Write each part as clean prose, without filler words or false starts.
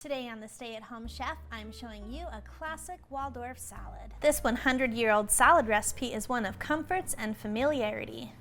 Today on the Stay-at-Home Chef, I'm showing you a classic Waldorf salad. This 100-year-old salad recipe is one of comforts and familiarity.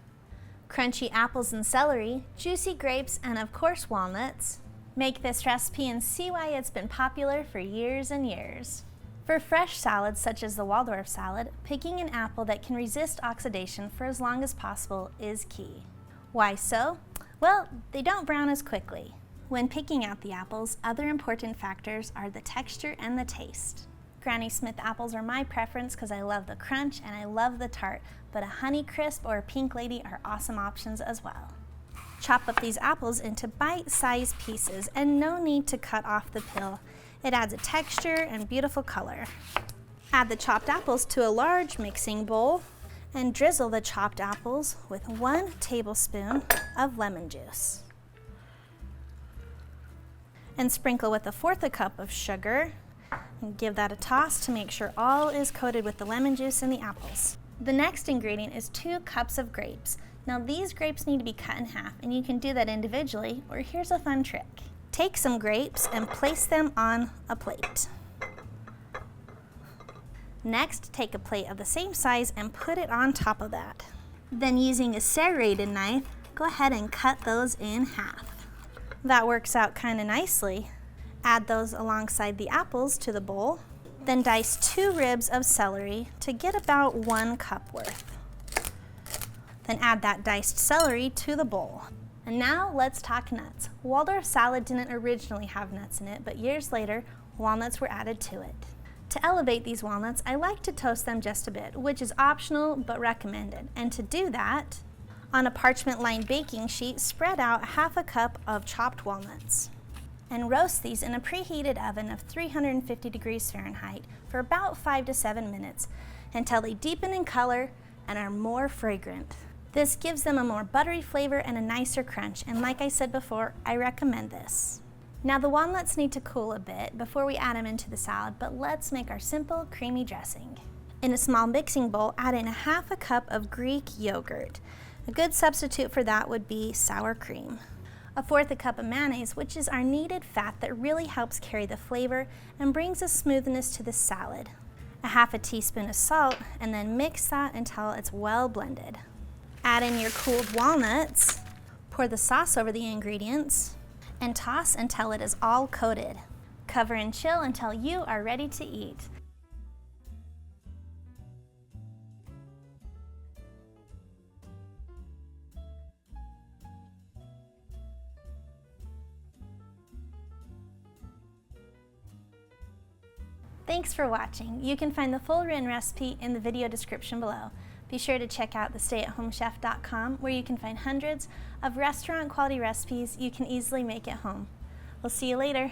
Crunchy apples and celery, juicy grapes, and of course walnuts. Make this recipe and see why it's been popular for years and years. For fresh salads such as the Waldorf salad, picking an apple that can resist oxidation for as long as possible is key. Why so? Well, they don't brown as quickly. When picking out the apples, other important factors are the texture and the taste. Granny Smith apples are my preference because I love the crunch and I love the tart, but a Honeycrisp or a Pink Lady are awesome options as well. Chop up these apples into bite-sized pieces and no need to cut off the peel. It adds a texture and beautiful color. Add the chopped apples to a large mixing bowl and drizzle the chopped apples with 1 tablespoon of lemon juice. And sprinkle with 1/4 cup of sugar and give that a toss to make sure all is coated with the lemon juice and the apples. The next ingredient is 2 cups of grapes. Now these grapes need to be cut in half and you can do that individually, or here's a fun trick. Take some grapes and place them on a plate. Next, take a plate of the same size and put it on top of that. Then using a serrated knife, go ahead and cut those in half. That works out kind of nicely. Add those alongside the apples to the bowl. Then dice 2 ribs of celery to get about 1 cup worth. Then add that diced celery to the bowl. And now let's talk nuts. Waldorf salad didn't originally have nuts in it, but years later, walnuts were added to it. To elevate these walnuts, I like to toast them just a bit, which is optional but recommended. And to do that, on a parchment-lined baking sheet, spread out 1/2 cup of chopped walnuts and roast these in a preheated oven of 350 degrees Fahrenheit for about 5 to 7 minutes until they deepen in color and are more fragrant. This gives them a more buttery flavor and a nicer crunch, and like I said before, I recommend this. Now the walnuts need to cool a bit before we add them into the salad, but let's make our simple creamy dressing. In a small mixing bowl, add in 1/2 cup of Greek yogurt. A good substitute for that would be sour cream. 1/4 cup of mayonnaise, which is our kneaded fat that really helps carry the flavor and brings a smoothness to the salad. 1/2 teaspoon of salt, and then mix that until it's well blended. Add in your cooled walnuts, pour the sauce over the ingredients, and toss until it is all coated. Cover and chill until you are ready to eat. Thanks for watching. You can find the full written recipe in the video description below. Be sure to check out thestayatHomeChef.com, where you can find hundreds of restaurant quality recipes you can easily make at home. We'll see you later.